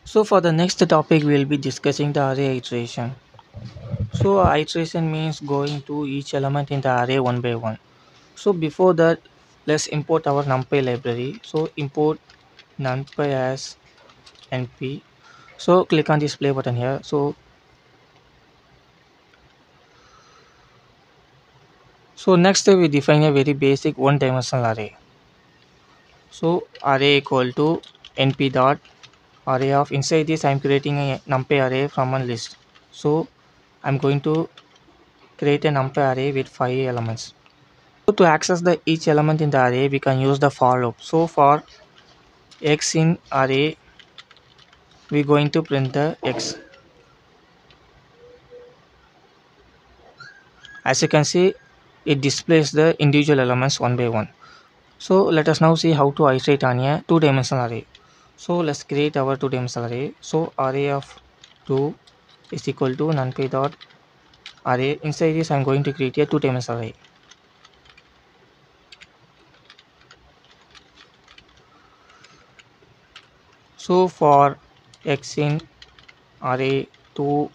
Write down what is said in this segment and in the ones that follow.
So for the next topic we will be discussing the array iteration. So iteration means going to each element in the array one by one. So before that, let's import our Numpy library. So import Numpy as np. So click on this play button here. So next we define a very basic one dimensional array. So array equal to np dot array of, inside this I am creating a Numpy array from a list. So I'm going to create a Numpy array with 5 elements. So to access the each element in the array, we can use the for loop. So for x in array, we going to print the x. As you can see, it displays the individual elements one by one. So let us now see how to iterate on a two-dimensional array. So let's create our two-dimensional array. So array of 2 is equal to numpy dot array. Inside this, I'm going to create a two-dimensional array. So for x in array 2,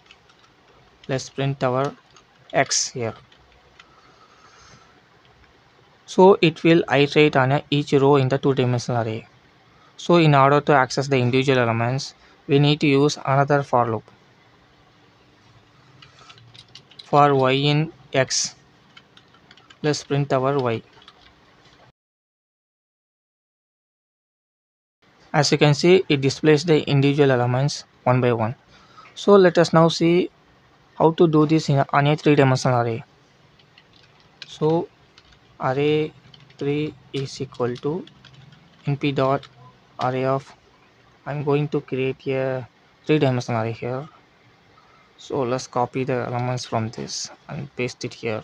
let's print our x here. So it will iterate on each row in the two-dimensional array. So in order to access the individual elements, we need to use another for loop. For y in x, let's print our y. As you can see, it displays the individual elements one by one. So let us now see how to do this on a three-dimensional array. So array 3 is equal to np dot array of, I'm going to create a three-dimensional array here. So let's copy the elements from this and paste it here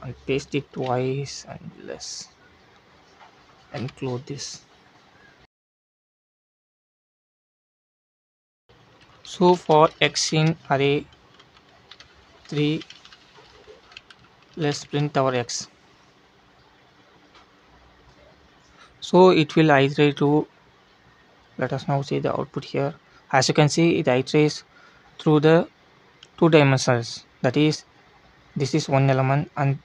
and paste it twice, and let's include this. So for x in array 3, let's print our x. So it will iterate to, let us now see the output here. As you can see, it iterates through the two dimensions, that is, this is one element and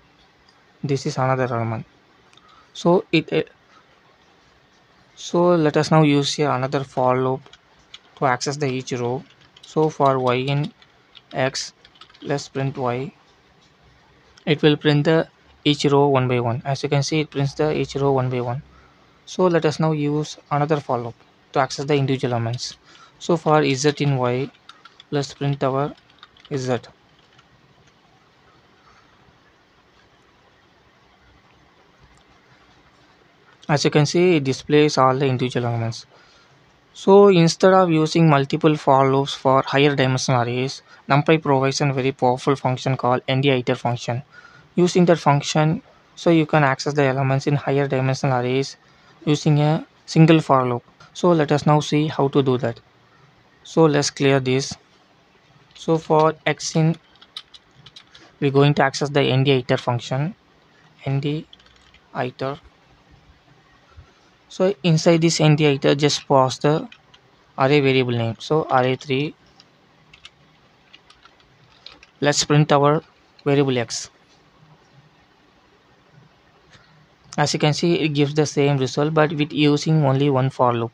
this is another element. So so let us now use here another for loop to access the each row. So for y in x, let's print y. It will print the each row one by one. As you can see, it prints the each row one by one. So let us now use another for loop to access the individual elements. So for z in y, let's print our z. As you can see, it displays all the individual elements. So instead of using multiple for loops for higher dimensional arrays, NumPy provides a very powerful function called nditer function. Using that function, so you can access the elements in higher dimensional arrays using a single for loop. So let us now see how to do that. So let's clear this. So for x in, we're going to access the nditer function, nditer. So inside this nditer, just pass the array variable name. So array 3, let's print our variable x. As you can see, it gives the same result but with using only one for loop.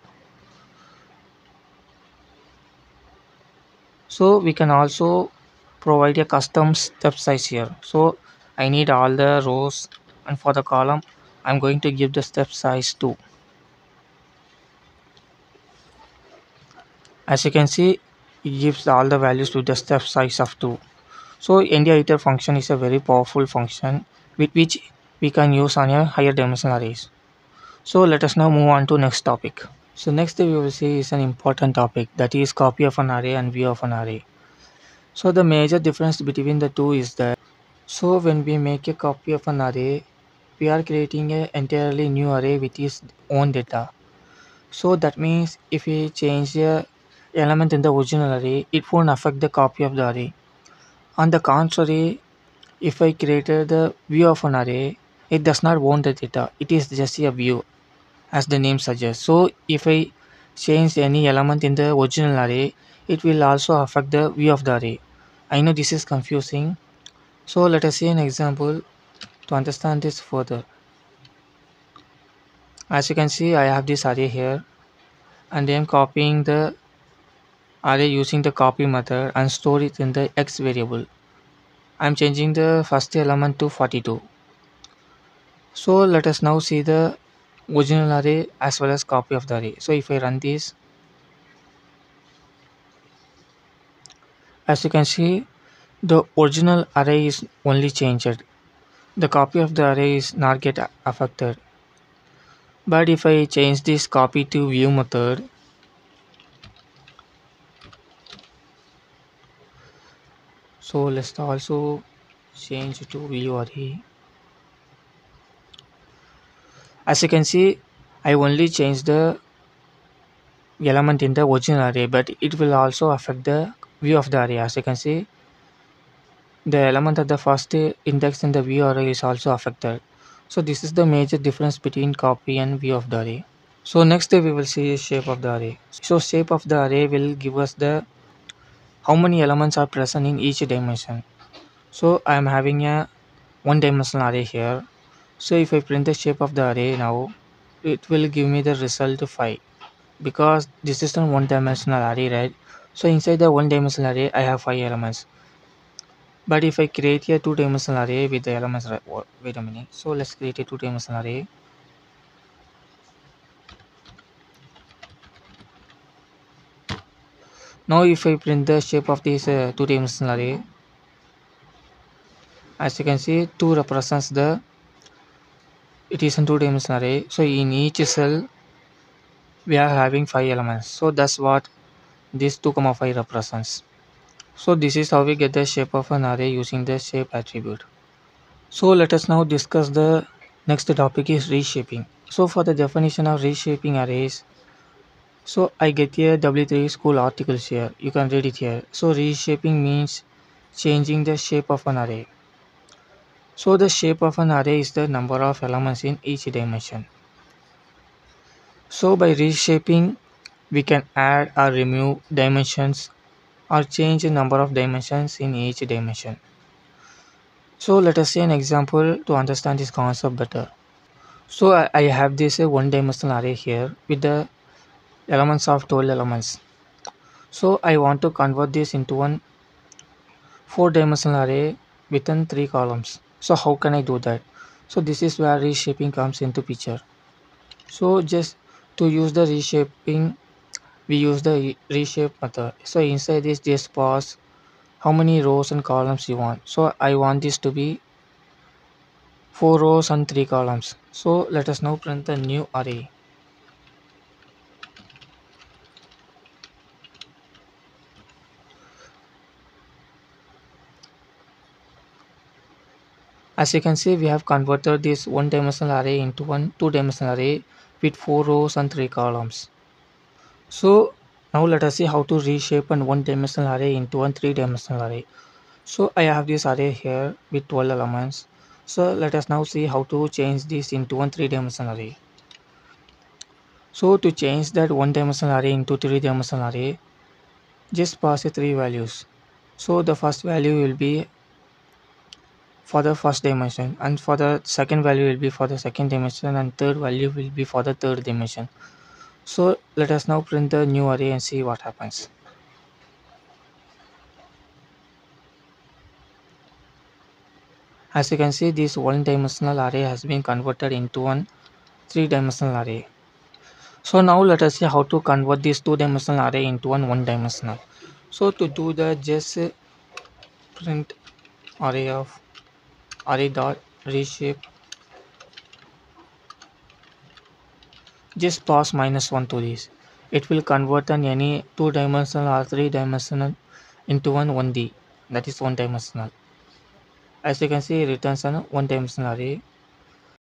So we can also provide a custom step size here. So I need all the rows, and for the column I'm going to give the step size 2. As you can see, it gives all the values with the step size of 2. So nditer function is a very powerful function with which we can use on a higher dimensional arrays. So let us now move on to next topic. So next we will see is an important topic, that is copy of an array and view of an array. So the major difference between the two is that, so when we make a copy of an array, we are creating an entirely new array with its own data. So that means if we change the element in the original array, it won't affect the copy of the array. On the contrary, if I created the view of an array, it does not own the data, it is just a view. as the name suggests. So if I change any element in the original array, it will also affect the view of the array. I know this is confusing. So let us see an example to understand this further. As you can see, I have this array here and I am copying the array using the copy method and store it in the x variable. I am changing the first element to 42. So let us now see the original array as well as copy of the array. So if I run this, as you can see, the original array is only changed. The copy of the array is not get affected. But if I change this copy to view method, so let's also change to view array. As you can see, I only changed the element in the original array, but it will also affect the view of the array. As you can see, the element at the first index in the view array is also affected. So this is the major difference between copy and view of the array. So next we will see shape of the array. So shape of the array will give us the how many elements are present in each dimension. So I am having a one dimensional array here. So if I print the shape of the array now, it will give me the result 5 because this is a one dimensional array, right? So inside the one dimensional array I have 5 elements. But if I create a two dimensional array with the elements, right? Wait a minute. So let's create a two dimensional array. Now if I print the shape of this two dimensional array, as you can see, 2 represents the it is a two dimensional array. So in each cell we are having 5 elements. So that's what this 2 comma 5 represents. So this is how we get the shape of an array using the shape attribute. So let us now discuss the next topic is reshaping. So for the definition of reshaping arrays, so I get here W3 school articles here. You can read it here. So reshaping means changing the shape of an array. So the shape of an array is the number of elements in each dimension. So by reshaping, we can add or remove dimensions or change the number of dimensions in each dimension. So let us see an example to understand this concept better. So I have this one dimensional array here with the elements of 12 elements. So I want to convert this into one 4-dimensional array within 3 columns. So how can I do that? So this is where reshaping comes into picture. So just to use the reshaping, we use the reshape method. So inside this just pass how many rows and columns you want. So I want this to be 4 rows and 3 columns. So let us now print the new array. As you can see, we have converted this one dimensional array into one two dimensional array with 4 rows and 3 columns. So now let us see how to reshape an one dimensional array into one 3-dimensional array. So I have this array here with 12 elements. So let us now see how to change this into one 3-dimensional array. So to change that one dimensional array into 3-dimensional array, just pass the 3 values. So the first value will be for the first dimension, and for the second value will be for the second dimension, and third value will be for the third dimension. So let us now print the new array and see what happens. As you can see, this one dimensional array has been converted into one 3-dimensional array. So now let us see how to convert this 2-dimensional array into one dimensional. So to do that, just print array of array dot reshape. Just pass -1 to this. It will convert an any 2-dimensional or 3-dimensional into one 1D, that is 1-dimensional. As you can see, it returns an 1-dimensional array.